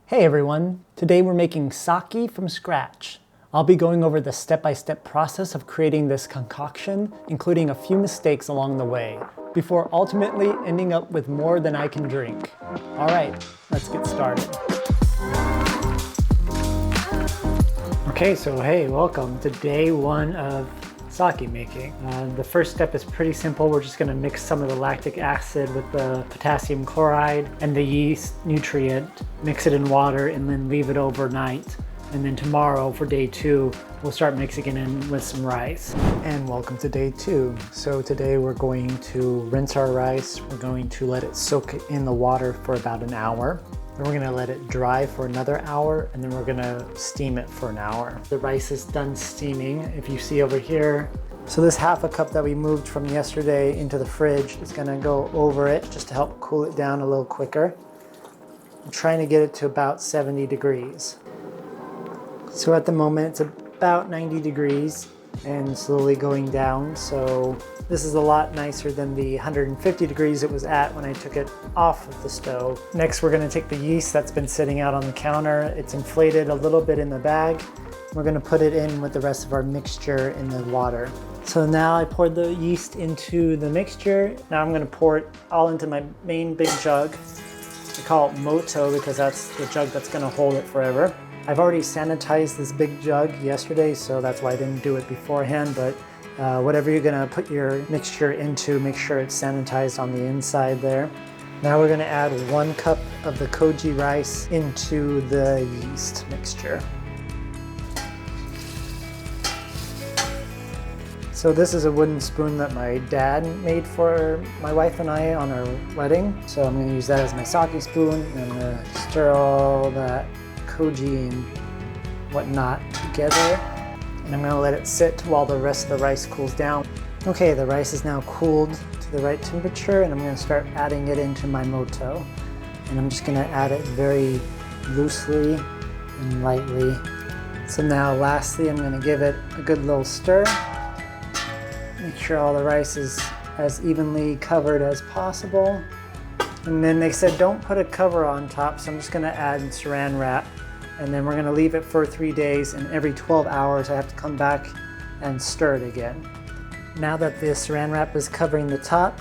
Hey everyone, today we're making sake from scratch. I'll be going over the step-by-step process of creating this concoction, including a few mistakes along the way, before ultimately ending up with more than I can drink. All right, let's get started. Okay, so hey, welcome to day one of sake making. The first step is pretty simple. We're just gonna mix some of the lactic acid with the potassium chloride and the yeast nutrient, mix it in water and then leave it overnight. And then tomorrow for day two, we'll start mixing it in with some rice. And welcome to day two. So today we're going to rinse our rice. We're going to let it soak in the water for about an hour. Then we're gonna let it dry for another hour, and then we're gonna steam it for an hour. The rice is done steaming, if you see over here. So this half a cup that we moved from yesterday into the fridge is gonna go over it just to help cool it down a little quicker. I'm trying to get it to about 70 degrees. So at the moment it's about 90 degrees and slowly going down. So this is a lot nicer than the 150 degrees it was at when I took it off of the stove. Next, we're gonna take the yeast that's been sitting out on the counter. It's inflated a little bit in the bag. We're gonna put it in with the rest of our mixture in the water. So now I poured the yeast into the mixture. Now I'm gonna pour it all into my main big jug. I call it Moto because that's the jug that's gonna hold it forever. I've already sanitized this big jug yesterday, so that's why I didn't do it beforehand, but whatever you're gonna put your mixture into, make sure it's sanitized on the inside there. Now we're gonna add 1 cup of the koji rice into the yeast mixture. So this is a wooden spoon that my dad made for my wife and I on our wedding. So I'm gonna use that as my sake spoon, and I'm gonna stir all that koji and whatnot together. And I'm gonna let it sit while the rest of the rice cools down. Okay, the rice is now cooled to the right temperature, and I'm gonna start adding it into my moto. And I'm just gonna add it very loosely and lightly. So now lastly, I'm gonna give it a good little stir. Make sure all the rice is as evenly covered as possible. And then they said don't put a cover on top, so I'm just gonna add saran wrap. And then we're gonna leave it for 3 days, and every 12 hours I have to come back and stir it again. Now that the saran wrap is covering the top,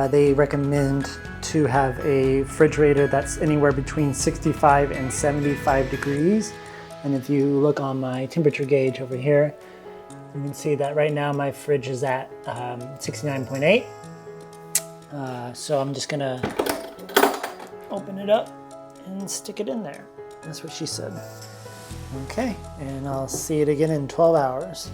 they recommend to have a refrigerator that's anywhere between 65 and 75 degrees. And if you look on my temperature gauge over here, you can see that right now my fridge is at 69.8. So I'm just gonna open it up and stick it in there. That's what she said. Okay, and I'll see it again in 12 hours.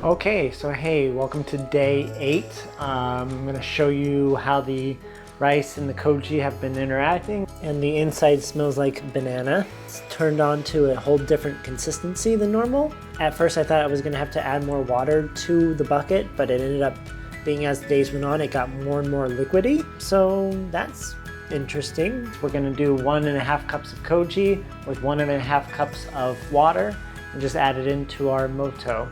Okay, so hey, welcome to day 8. I'm gonna show you how the rice and the koji have been interacting, and the inside smells like banana. It's turned on to a whole different consistency than normal. At first I thought I was gonna have to add more water to the bucket, but it ended up being, as the days went on, it got more and more liquidy. So that's interesting. We're gonna do 1.5 cups of koji with 1.5 cups of water and just add it into our moto.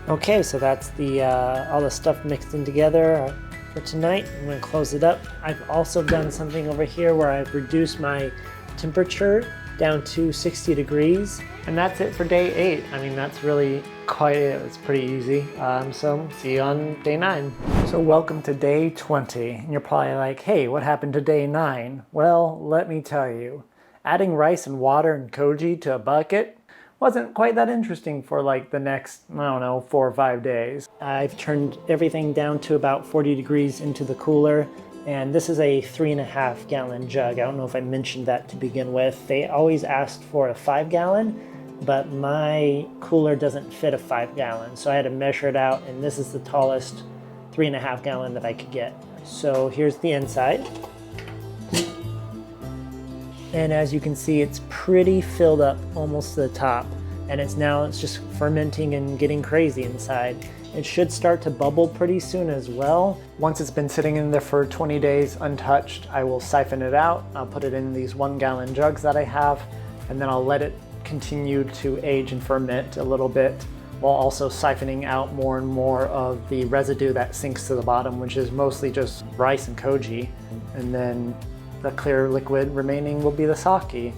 Okay, so that's the all the stuff mixed in together for tonight. I'm gonna close it up. I've also done something over here where I've reduced my temperature down to 60 degrees. And that's it for day 8. I mean, that's really it's pretty easy. So see you on day 9. So welcome to day 20. And you're probably like, hey, what happened to day 9? Well, let me tell you. Adding rice and water and koji to a bucket wasn't quite that interesting for like the next, I don't know, 4 or 5 days. I've turned everything down to about 40 degrees into the cooler. And this is a 3.5 gallon jug. I don't know if I mentioned that to begin with. They always asked for a 5 gallon, but my cooler doesn't fit a 5 gallon. So I had to measure it out, and this is the tallest 3.5 gallon that I could get. So here's the inside. And as you can see, it's pretty filled up almost to the top. And it's just fermenting and getting crazy inside. It should start to bubble pretty soon as well. Once it's been sitting in there for 20 days untouched, I will siphon it out. I'll put it in these 1 gallon jugs that I have, and then I'll let it continue to age and ferment a little bit, while also siphoning out more and more of the residue that sinks to the bottom, which is mostly just rice and koji. And then the clear liquid remaining will be the sake.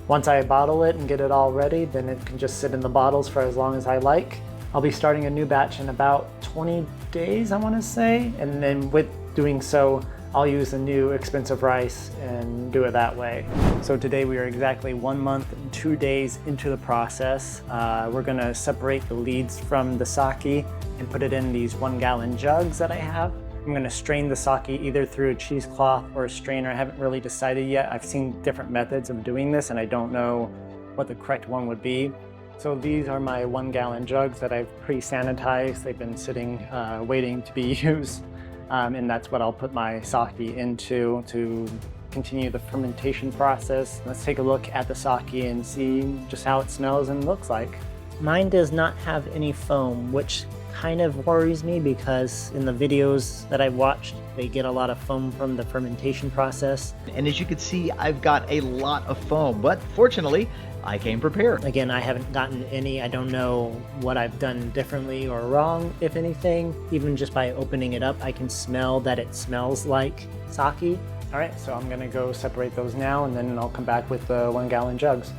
Once I bottle it and get it all ready, then it can just sit in the bottles for as long as I like. I'll be starting a new batch in about 20 days, I want to say, and then with doing so, I'll use the new expensive rice and do it that way. So today we are exactly 1 month and 2 days into the process. We're gonna separate the leads from the sake and put it in these 1-gallon jugs that I have. I'm gonna strain the sake either through a cheesecloth or a strainer. I haven't really decided yet. I've seen different methods of doing this and I don't know what the correct one would be. So these are my 1-gallon jugs that I've pre-sanitized. They've been sitting, waiting to be used. And that's what I'll put my sake into to continue the fermentation process. Let's take a look at the sake and see just how it smells and looks like. Mine does not have any foam, which kind of worries me because in the videos that I've watched, they get a lot of foam from the fermentation process. And as you can see, I've got a lot of foam, but fortunately, I came prepared. Again, I haven't gotten any. I don't know what I've done differently or wrong, if anything. Even just by opening it up, I can smell that it smells like sake. All right, so I'm gonna go separate those now and then I'll come back with the 1-gallon jugs.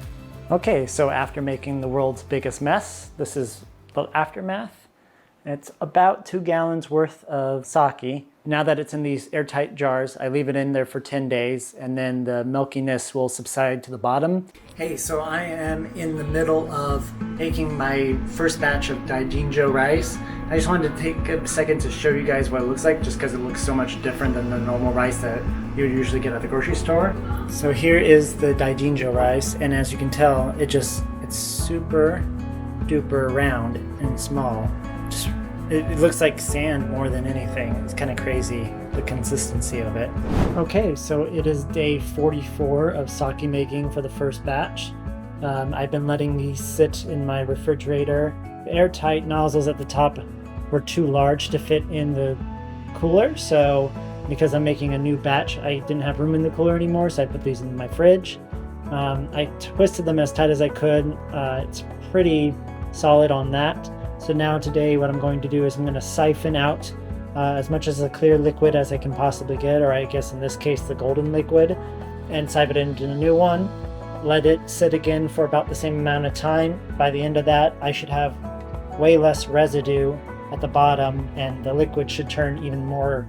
Okay, so after making the world's biggest mess, this is the aftermath. It's about 2 gallons worth of sake. Now that it's in these airtight jars, I leave it in there for 10 days and then the milkiness will subside to the bottom. Hey, so I am in the middle of making my first batch of DAIGINJO rice. I just wanted to take a second to show you guys what it looks like just because it looks so much different than the normal rice that you would usually get at the grocery store. So here is the DAIGINJO rice, and as you can tell, it's super duper round and small. It looks like sand more than anything. It's kind of crazy, the consistency of it. Okay, so it is day 44 of sake making for the first batch. I've been letting these sit in my refrigerator. The airtight nozzles at the top were too large to fit in the cooler, so because I'm making a new batch, I didn't have room in the cooler anymore, so I put these in my fridge. I twisted them as tight as I could. It's pretty solid on that. So now today what I'm going to do is I'm going to siphon out as much of the clear liquid as I can possibly get, or I guess in this case the golden liquid, and siphon it into the new one. Let it sit again for about the same amount of time. By the end of that, I should have way less residue at the bottom and the liquid should turn even more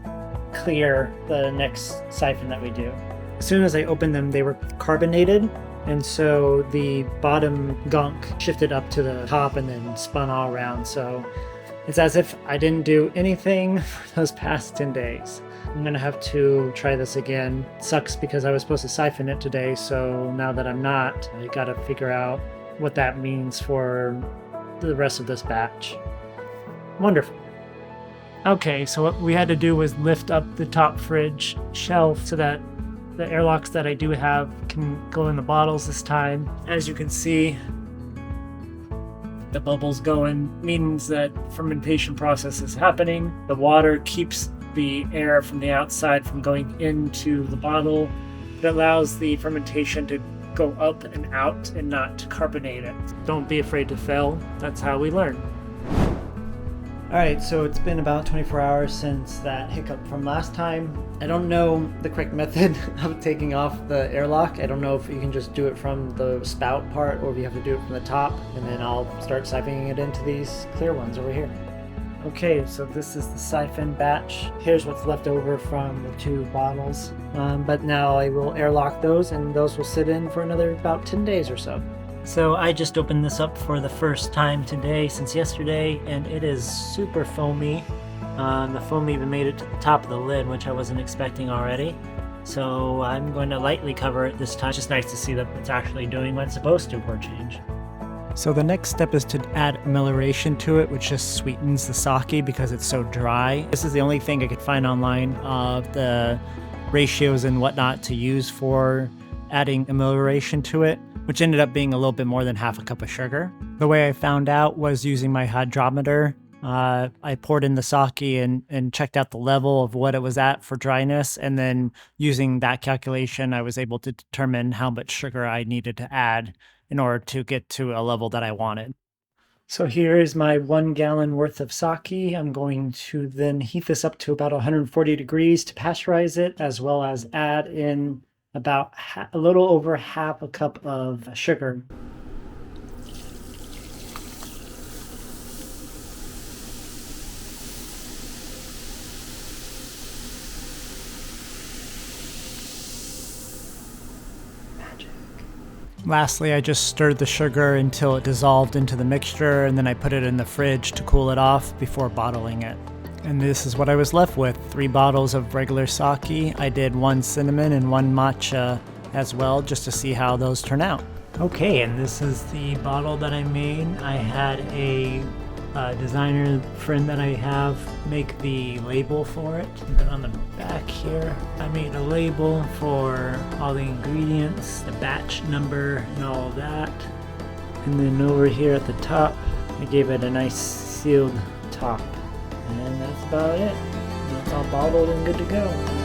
clear the next siphon that we do. As soon as I opened them, they were carbonated. And so the bottom gunk shifted up to the top and then spun all around. So it's as if I didn't do anything for those past 10 days. I'm gonna have to try this again. Sucks because I was supposed to siphon it today, so now that I'm not, I gotta figure out what that means for the rest of this batch. Wonderful. Okay, so what we had to do was lift up the top fridge shelf so that the airlocks that I do have can go in the bottles this time. As you can see, the bubbles going means that fermentation process is happening. The water keeps the air from the outside from going into the bottle. It allows the fermentation to go up and out and not to carbonate it. Don't be afraid to fail. That's how we learn. Alright, so it's been about 24 hours since that hiccup from last time. I don't know the correct method of taking off the airlock. I don't know if you can just do it from the spout part or if you have to do it from the top, and then I'll start siphoning it into these clear ones over here. Okay, so this is the siphon batch. Here's what's left over from the 2 bottles. But now I will airlock those and those will sit in for another about 10 days or so. So I just opened this up for the first time today since yesterday, and it is super foamy. The foam even made it to the top of the lid, which I wasn't expecting already. So I'm going to lightly cover it this time. It's just nice to see that it's actually doing what it's supposed to for a change. So the next step is to add amelioration to it, which just sweetens the sake because it's so dry. This is the only thing I could find online of the ratios and whatnot to use for adding amelioration to it, which ended up being a little bit more than half a cup of sugar. The way I found out was using my hydrometer. I poured in the sake and checked out the level of what it was at for dryness, and then using that calculation, I was able to determine how much sugar I needed to add in order to get to a level that I wanted. So here is my 1 gallon worth of sake. I'm going to then heat this up to about 140 degrees to pasteurize it, as well as add in about a little over half a cup of sugar. Lastly, I just stirred the sugar until it dissolved into the mixture, and then I put it in the fridge to cool it off before bottling it. And this is what I was left with, 3 bottles of regular sake. I did 1 cinnamon and 1 matcha as well, just to see how those turn out. Okay, and this is the bottle that I made. I had a designer friend that I have make the label for it. And then on the back here, I made a label for all the ingredients, the batch number, and all of that. And then over here at the top, I gave it a nice sealed top. And that's about it. It's all bottled and good to go.